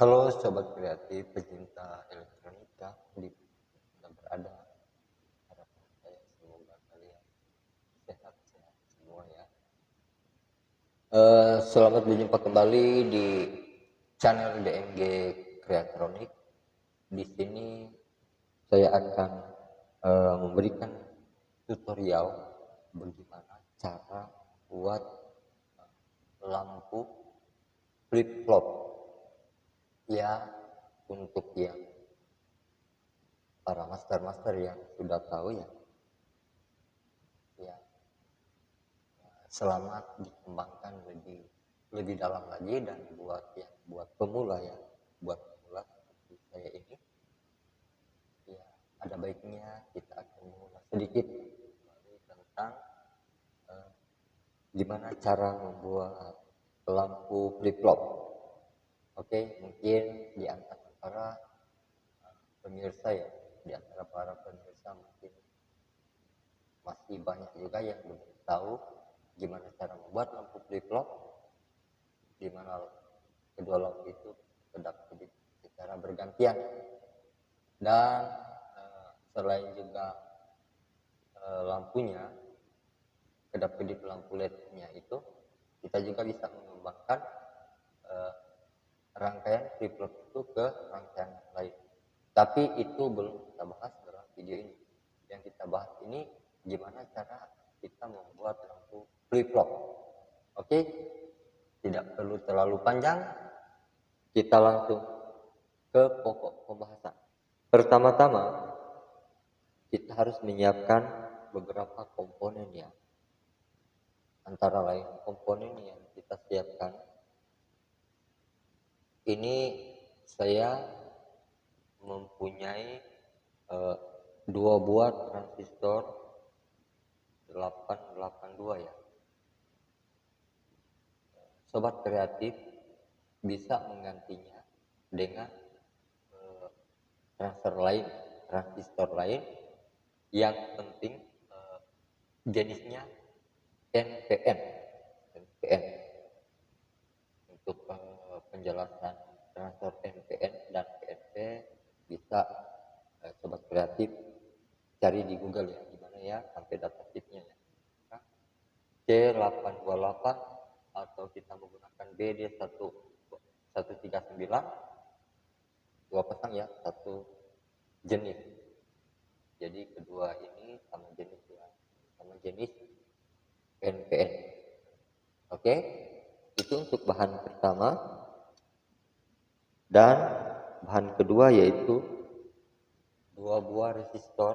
Halo sobat kreatif pecinta elektronika di mana berada. Harapan saya semoga kalian sehat-sehat semua ya. Selamat berjumpa kembali di channel DMG Kreatronik. Di sini saya akan memberikan tutorial bagaimana cara buat lampu flip flop ya, untuk yang para master yang sudah tahu ya, ya selamat dikembangkan lebih dalam lagi. Dan buat pemula ya, buat pemula seperti saya ini ya, ada baiknya kita akan mengulas sedikit tentang gimana cara membuat lampu flip flop. Oke, mungkin di antara pemirsa ya, di antara para pemirsa mungkin masih banyak juga yang belum tahu gimana cara membuat lampu flip flop, di mana kedua lampu itu kedap-kedip secara bergantian. Dan selain juga lampunya, kedap-kedip lampu LED-nya itu, kita juga bisa mengembangkan rangkaian flip flop itu ke rangkaian lain. Tapi itu belum kita bahas dalam video ini. Yang kita bahas ini gimana cara kita membuat lampu flip flop. Oke, tidak perlu terlalu panjang, kita langsung ke pokok pembahasan. Pertama-tama kita harus menyiapkan beberapa komponen ya. Antara lain komponen yang kita siapkan ini, saya mempunyai 2 buah transistor 882 ya. Sobat kreatif bisa menggantinya dengan transistor lain, yang penting jenisnya NPN. Untuk penjelasan transistor NPN dan PNP bisa sobat kreatif cari di Google ya, gimana ya, sampai data sheetnya ya. C828 atau kita menggunakan BD139, 2 pasang ya, satu jenis. Jadi kedua ini sama jenis NPN. Oke, itu untuk bahan pertama. Dan bahan kedua yaitu 2 buah resistor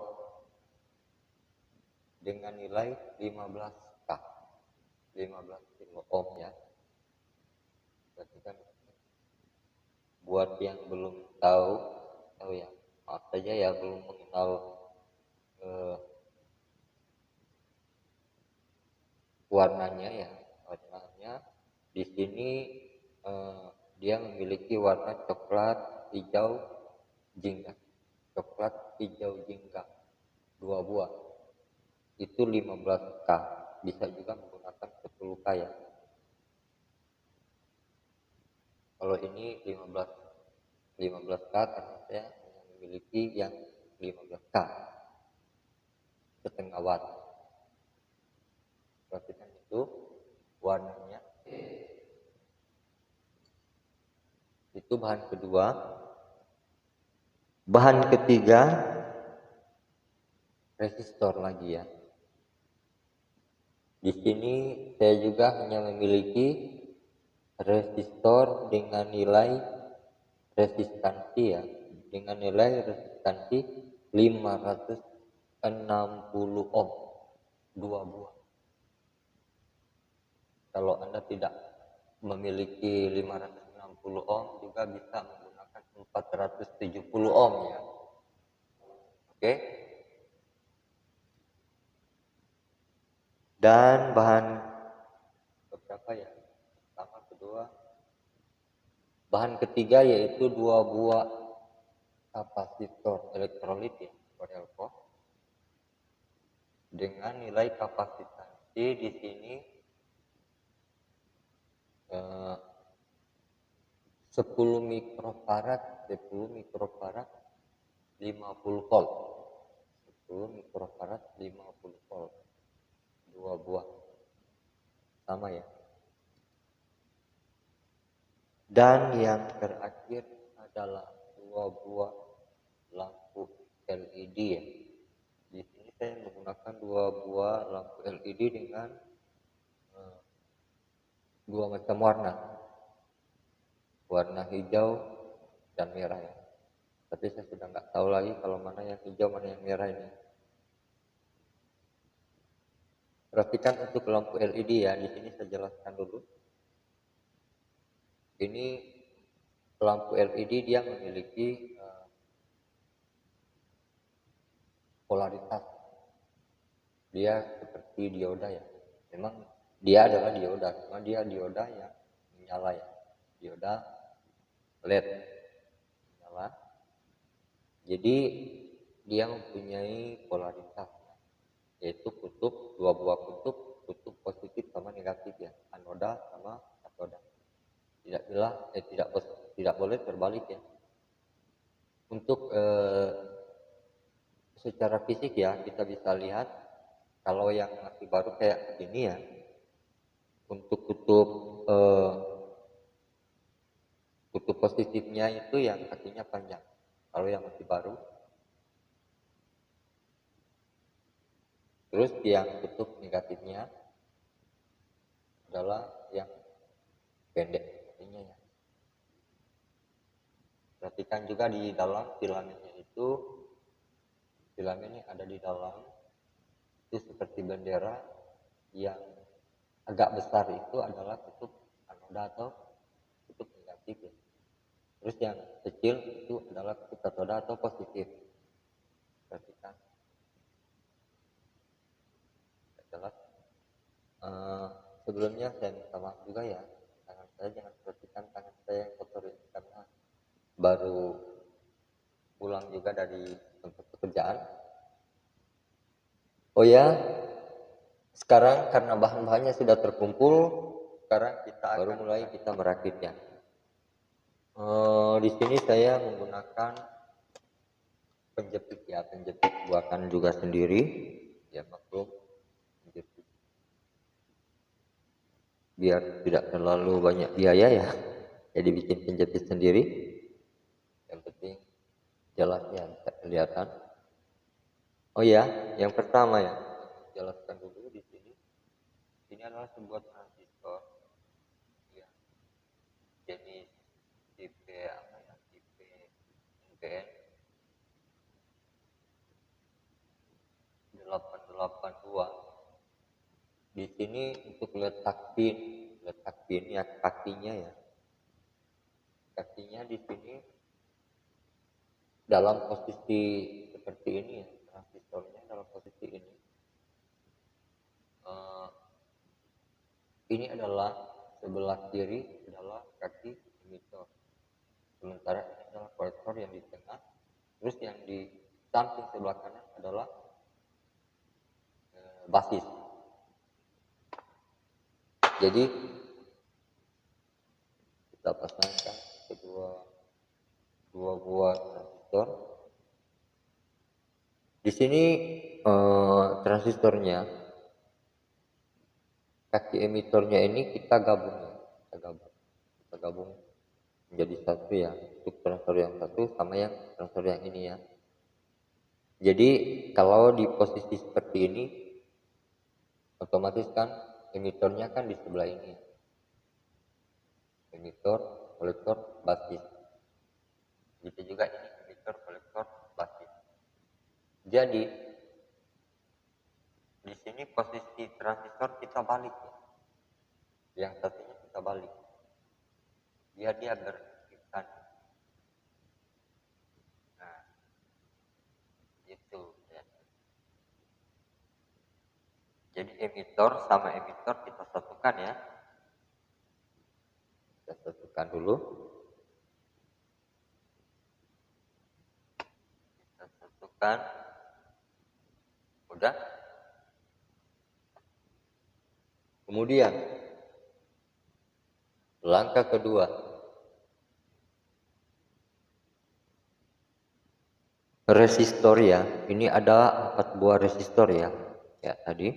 dengan nilai 15K, 15 kilo ohm ya. Berarti kan buat yang belum tahu ya, maaf saja ya, belum mengenal warnanya ya. Di sini dia memiliki warna coklat hijau jingga, 2 buah. Itu 15K, bisa juga menggunakan 10K ya. Kalau ini 15K karena saya memiliki yang 15K, setengah watt. Perhatikan itu warnanya. Itu bahan kedua. Bahan ketiga resistor lagi ya. Di sini saya juga hanya memiliki resistor dengan nilai resistansi ya, dengan nilai resistansi 560 ohm, 2 buah. Kalau Anda tidak memiliki 560 ohm, juga bisa menggunakan 470 ohm ya. Oke. Dan bahan berapa ya? Pertama, kedua. Bahan ketiga yaitu 2 buah kapasitor elektrolit ya, Corelco, dengan nilai kapasitansi di sini 10 mikrofarad 50 volt. 10 mikrofarad 50 volt. 2 buah. Sama ya. Dan yang terakhir adalah 2 buah lampu LED ya. Di sini saya menggunakan 2 buah lampu LED dengan 2 macam warna hijau dan merah ya. Tapi saya sudah nggak tahu lagi kalau mana yang hijau mana yang merah ini. Perhatikan untuk lampu LED ya, di sini saya jelaskan dulu. Ini lampu LED dia memiliki polaritas. Dia seperti dioda ya. Memang dia adalah dioda, cuma dia dioda yang menyala ya. Dioda LED menyala. Jadi dia mempunyai polaritas, yaitu kutub, 2 buah kutub positif sama negatif ya, anoda sama katoda. Tidak boleh terbalik ya. Untuk secara fisik ya kita bisa lihat kalau yang masih baru kayak begini ya, untuk kutub positifnya itu yang kakinya panjang. Kalau yang masih baru, terus yang kutub negatifnya adalah yang pendek kakinya ya. Perhatikan juga di dalam filamennya itu, filamen yang ada di dalam itu seperti bendera, yang agak besar itu adalah kutub anoda atau kutub negatif ya. Terus yang kecil itu adalah kutub katoda atau positif. Perhatikan. Jelas. Sebelumnya saya minta maaf juga ya, tangan saya jangan perhatikan tangan saya yang kotor ini karena baru pulang juga dari tempat pekerjaan. Oh ya, sekarang karena bahan-bahannya sudah terkumpul, sekarang kita baru mulai kita merakitnya. Di sini saya menggunakan penjepit ya, penjepit buatan juga sendiri ya, maklum penjepit biar tidak terlalu banyak biaya ya, jadi bikin penjepit sendiri. Yang penting jelasnya bisa kelihatan. Oh ya, yang pertama ya, jelaskan dulu di sini. Ini adalah sebuah transistor ya, jenis tipe apa ya, tipe NPN 882. Di sini untuk letak pin ya, kakinya ya. Kakinya di sini dalam posisi seperti ini ya, transistornya dalam posisi ini. Ini adalah sebelah kiri adalah kaki emitor. Sementara ini adalah kolektor yang di tengah. Terus yang di samping sebelah kanan adalah basis. Jadi kita pasangkan dua buah transistor. Di sini transistornya, kaki emitornya ini kita gabung menjadi satu ya, untuk transistor yang satu sama yang transistor yang ini ya. Jadi kalau di posisi seperti ini, otomatis kan emitornya kan di sebelah ini, emitor, kolektor, basis. Gitu juga ini emitor, kolektor, basis. Jadi di sini posisi transistor kita balik ya. Yang satunya kita balik. Biar dia berkaitan. Nah, itu ya. Jadi emitor sama emitor kita satukan ya. Kita satukan dulu. Kita satukan. Udah. Kemudian langkah kedua, resistor ya. Ini ada 4 buah resistor ya. Ya tadi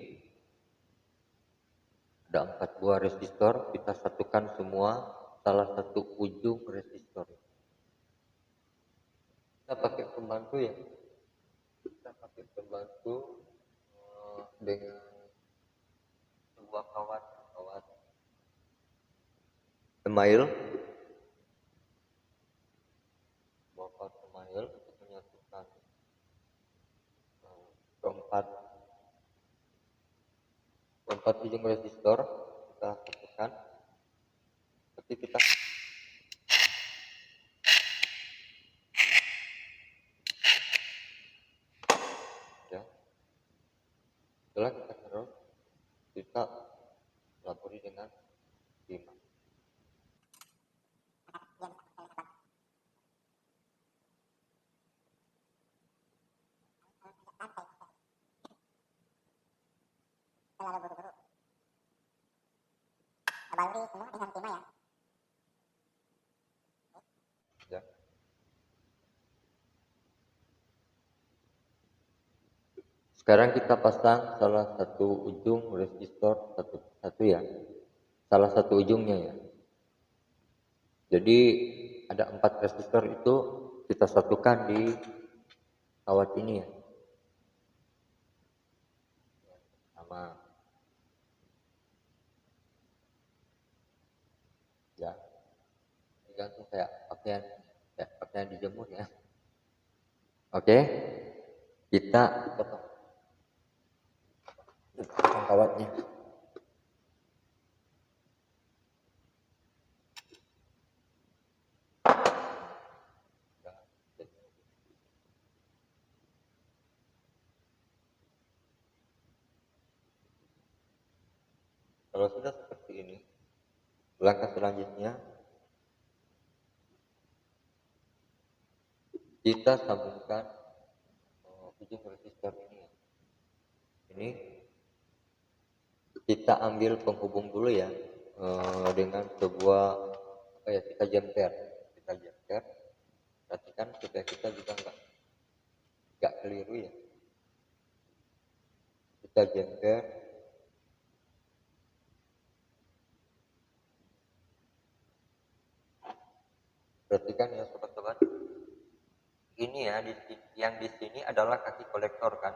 ada 4 buah resistor. Kita satukan semua salah satu ujung resistor. Kita pakai pembantu ya. Kita pakai pembantu dengan sebuah kawat email. Kawat email untuk menyatukan keempat ujung resistor. Kita satukan. Tapi kita ya. Setelah kita taruh, kita laburi dengan timah. Baluri semua dengan timah ya. Ya. Sekarang kita pasang salah satu ujung resistor satu ya. Salah satu ujungnya ya. Jadi ada 4 resistor itu kita satukan di kawat ini ya. Sama. Ya. Tergantung kayak pakaian dijemur ya. Oke. Kita potong kawatnya. Kalau sudah seperti ini, langkah selanjutnya kita sambungkan ujung resistor ini. Ini kita ambil penghubung dulu ya dengan sebuah kita jemper. Perhatikan supaya kita juga nggak keliru ya. Kita jemper. Perhatikan ya sobat-sobat. Ini ya yang di sini adalah kaki kolektor kan.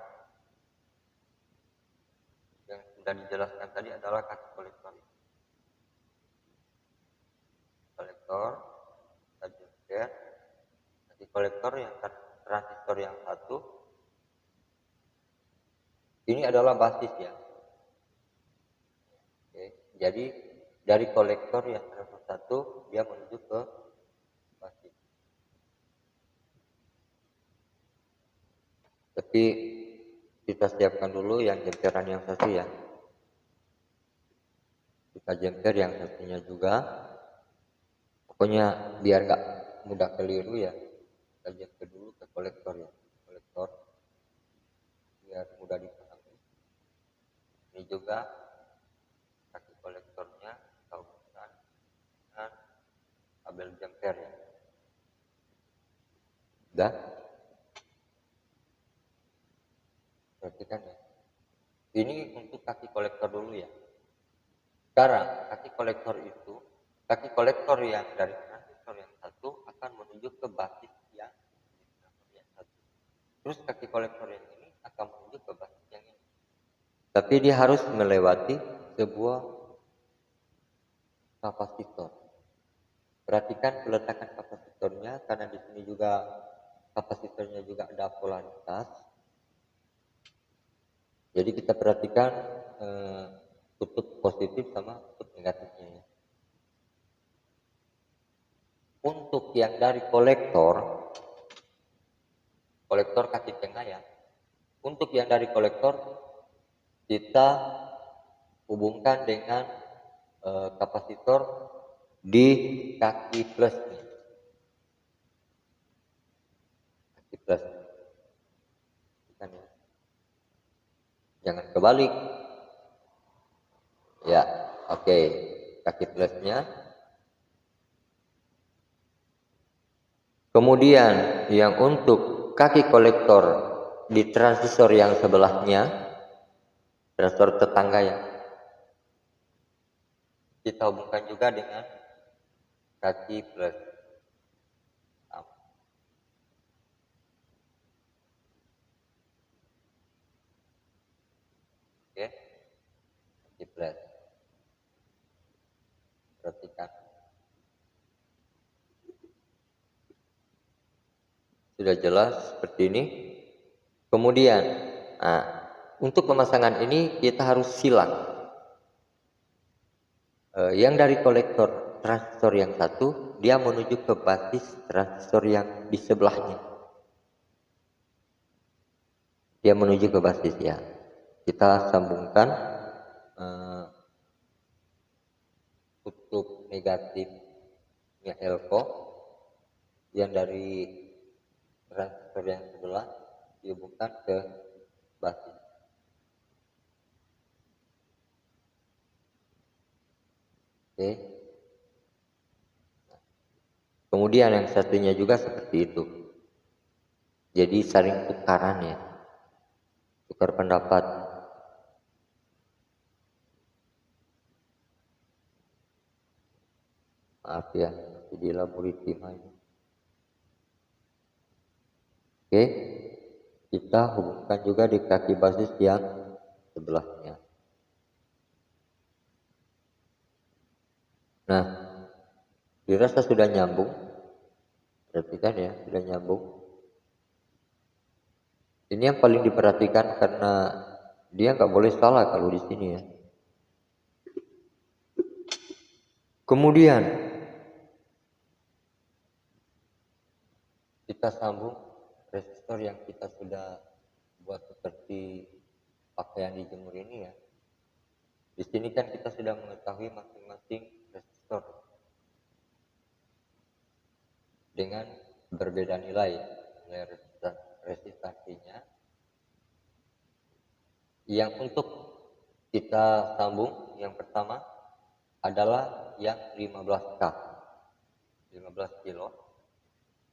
Yang sudah dijelaskan tadi adalah kaki kolektor. Kita jemper. Kaki kolektor yang transistor yang satu. Ini adalah basis ya. Oke, jadi dari kolektor yang transistor satu dia menuju ke basis. Tapi kita siapkan dulu yang jemperan yang satu ya. Kita jemper yang satunya juga. Pokoknya biar nggak mudah keliru ya. Kita jemper dulu ke kolektor ya. Kolektor biar mudah dipahami. Ini juga kaki kolektornya kita hubungkan dengan kabel jemper ya. Udah. Perhatikan ya. Ini untuk kaki kolektor dulu ya. Sekarang kaki kolektor yang dari transistor yang satu akan menuju ke basis yang satu. Terus kaki kolektor yang ini akan menuju ke basis yang ini. Tapi dia harus melewati sebuah kapasitor. Perhatikan peletakan kapasitornya karena di sini juga kapasitornya juga ada polaritas. Jadi kita perhatikan kutub positif sama kutub negatifnya ya. Untuk yang dari kolektor kaki tengah ya. Untuk yang dari kolektor kita hubungkan dengan kapasitor di kaki plus. Kaki plus. Jangan kebalik. Ya, oke. Kaki plusnya. Kemudian yang untuk kaki kolektor di transistor yang sebelahnya, transistor tetangga ya, kita hubungkan juga dengan kaki plus. Oke, kaki plus. Perhatikan. Sudah jelas seperti ini. Kemudian, untuk pemasangan ini kita harus silang. Yang dari kolektor transistor yang satu, dia menuju ke basis transistor yang di sebelahnya. Dia menuju ke basis ya. Kita sambungkan kutub negatifnya elko yang dari transistor yang sebelah dihubungkan ke basis. Oke. Kemudian yang satunya juga seperti itu. Jadi saling tukaran ya. Tukar pendapat. Maaf ya, di laboratorium ini. Oke. Kita hubungkan juga di kaki basis yang sebelahnya. Nah, dirasa sudah nyambung. Perhatikan ya, sudah nyambung. Ini yang paling diperhatikan karena dia nggak boleh salah kalau di sini ya. Kemudian kita sambung resistor yang kita sudah buat seperti pakaian dijemur ini ya. Di sini kan kita sudah mengetahui masing-masing resistor dengan berbeda nilai resistansinya. Yang untuk kita sambung yang pertama adalah yang 15K, 15 kilo.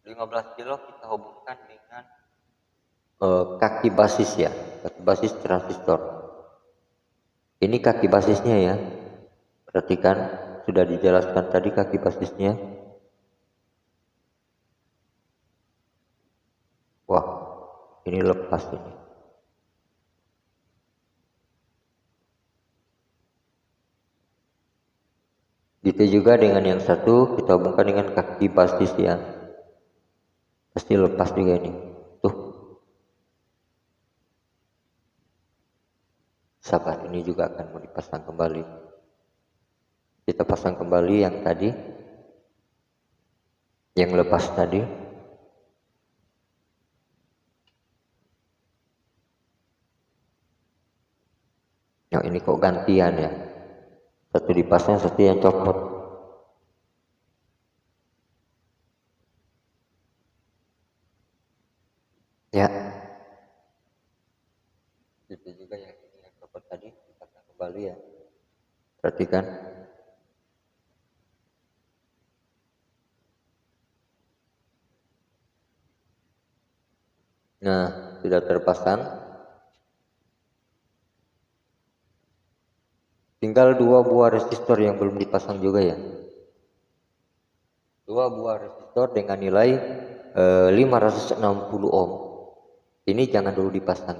15 kilo kita hubungkan dengan kaki basis ya, kaki basis transistor. Ini kaki basisnya ya. Perhatikan, sudah dijelaskan tadi kaki basisnya. Wah, ini lepas ini. Gitu juga dengan yang satu, kita hubungkan dengan kaki basis ya. Pasti lepas juga ini. Tuh. Sabar, ini juga akan mau dipasang kembali. Kita pasang kembali yang tadi. Yang lepas tadi. Yang ini kok gantian ya. Satu dipasang, satu yang copot. Ya. Itu juga yang copot tadi dipasang kembali ya. Perhatikan. Nah, sudah terpasang. Tinggal 2 buah resistor yang belum dipasang juga ya. 2 buah resistor dengan nilai 560 ohm. Ini jangan dulu dipasang.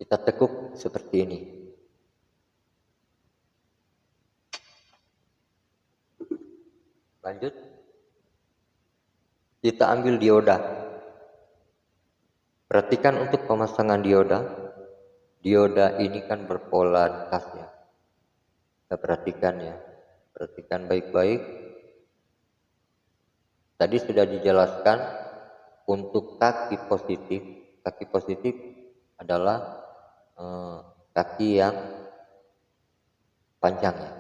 Kita tekuk seperti ini. Lanjut. Kita ambil dioda. Perhatikan untuk pemasangan dioda. Dioda ini kan berpolaritas ya. Kita perhatikan ya. Perhatikan baik-baik. Tadi sudah dijelaskan untuk kaki positif. Kaki positif adalah kaki yang panjang ya.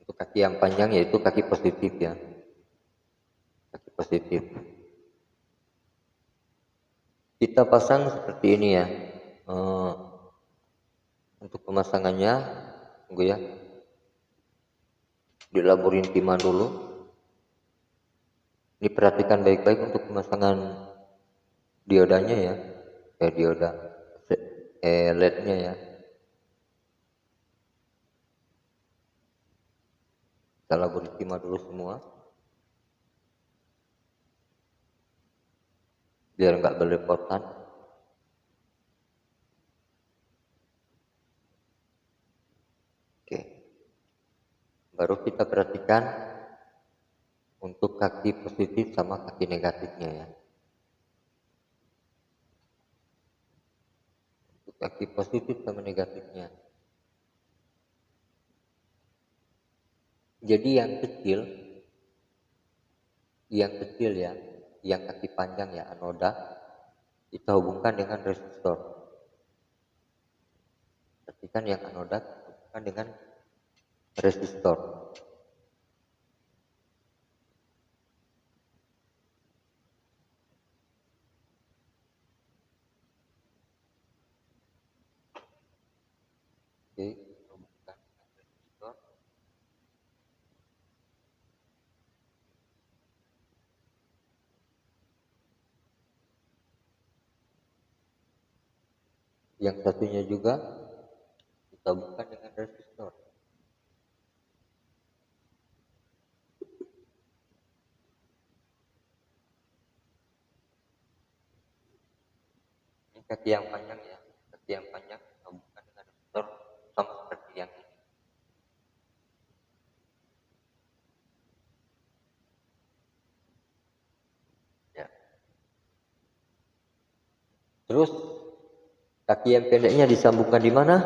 Untuk kaki yang panjang yaitu kaki positif ya. Kaki positif. Kita pasang seperti ini ya. Untuk pemasangannya, tunggu ya, dilaburin timah dulu. Diperhatikan baik-baik untuk pemasangan diodanya ya, dioda LED-nya ya. Kita laburin timah dulu semua, biar nggak belepotan. Oke, baru kita perhatikan untuk kaki positif sama kaki negatifnya ya. Untuk kaki positif sama negatifnya. Jadi yang kecil ya, yang kaki panjang ya, anoda, kita hubungkan dengan resistor. Perhatikan yang anoda hubungkan dengan resistor. Oke, hubungkan dengan resistor. Yang satunya juga kita hubungkan dengan resistor. Ini kaki yang panjang ya, kaki yang panjang kita hubungkan dengan resistor sama seperti yang ini. Ya. Terus kaki yang pendeknya disambungkan di mana?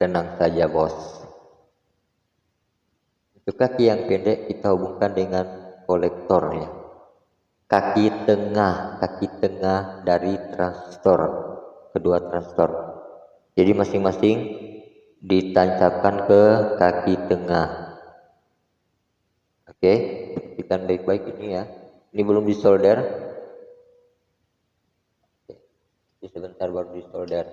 Tenang saja bos. Untuk kaki yang pendek kita hubungkan dengan kolektor ya. Kaki tengah dari transistor, kedua transistor. Jadi masing-masing ditancapkan ke kaki tengah. Oke, perhatikan baik-baik ini ya. Ini belum disolder. Oke, sebentar baru disolder.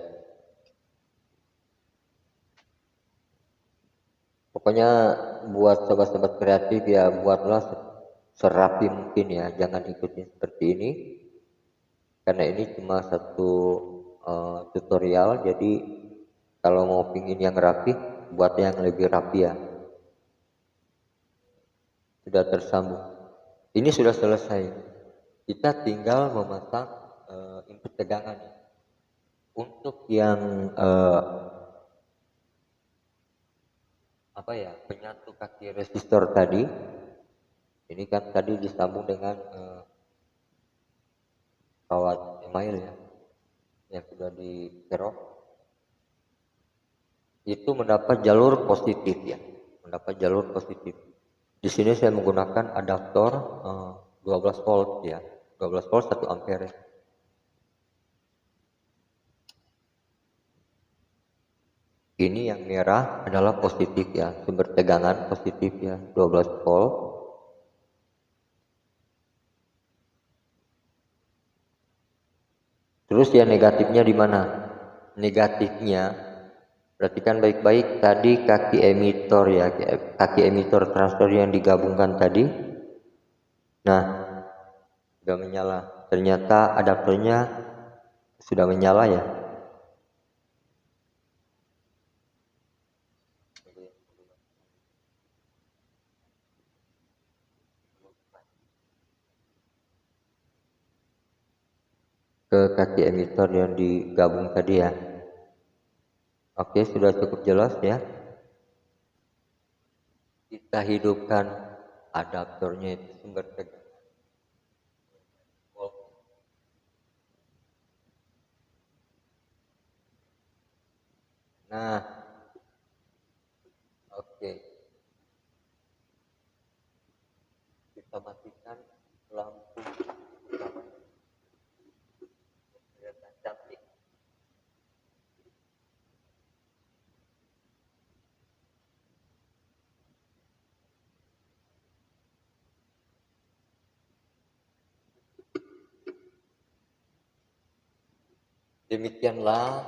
Pokoknya buat sobat-sobat kreatif ya, buatlah serapi mungkin ya, jangan ikutin seperti ini karena ini cuma satu tutorial. Jadi kalau mau pingin yang rapi, buat yang lebih rapi ya. Sudah tersambung, ini sudah selesai, kita tinggal memasang input tegangan. Untuk yang penyatu kaki resistor tadi, ini kan tadi disambung dengan kawat email ya, yang sudah dikerok, itu mendapat jalur positif ya, mendapat jalur positif. Di sini saya menggunakan adaptor 12 volt ya, 12 volt 1 ampere. Ini yang merah adalah positif ya, sumber tegangan positif ya, 12 volt. Terus yang negatifnya di mana? Negatifnya, perhatikan baik-baik tadi kaki emitor ya, kaki emitor transistor yang digabungkan tadi. Nah, sudah menyala. Ternyata adaptornya sudah menyala ya. Ke kaki emitor yang digabung tadi ya. Oke, sudah cukup jelas ya. Kita hidupkan adaptornya, itu sumber tegangan. Nah, oke. Kita matikan lampu utama. Kelihatan cantik. Demikianlah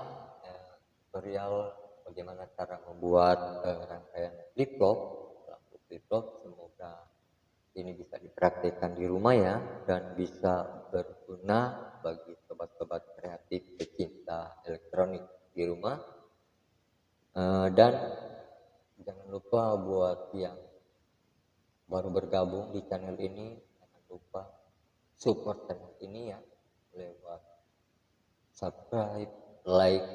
tutorial bagaimana cara membuat rangkaian flip-flop, lampu flip-flop. Semoga ini bisa dipraktikkan di rumah ya, dan bisa berguna bagi sobat-sobat kreatif pecinta elektronik di rumah. Dan jangan lupa buat yang baru bergabung di channel ini, jangan lupa support channel ini ya, lewat subscribe, like,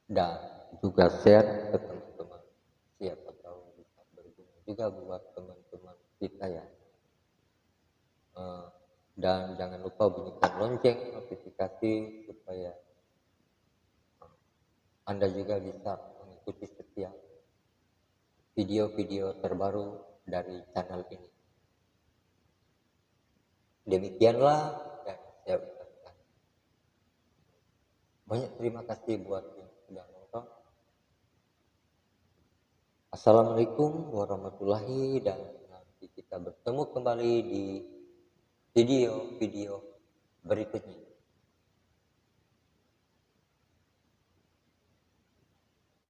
dan juga share ke teman-teman. Siapa tahu bisa berguna juga buat teman-teman kita ya. Dan jangan lupa bunyikan lonceng notifikasi supaya Anda juga bisa mengikuti setiap video-video terbaru dari channel ini. Demikianlah yang saya ucapkan. Banyak terima kasih buat yang sudah nonton. Assalamualaikum warahmatullahi, dan nanti kita bertemu kembali di video-video berikutnya.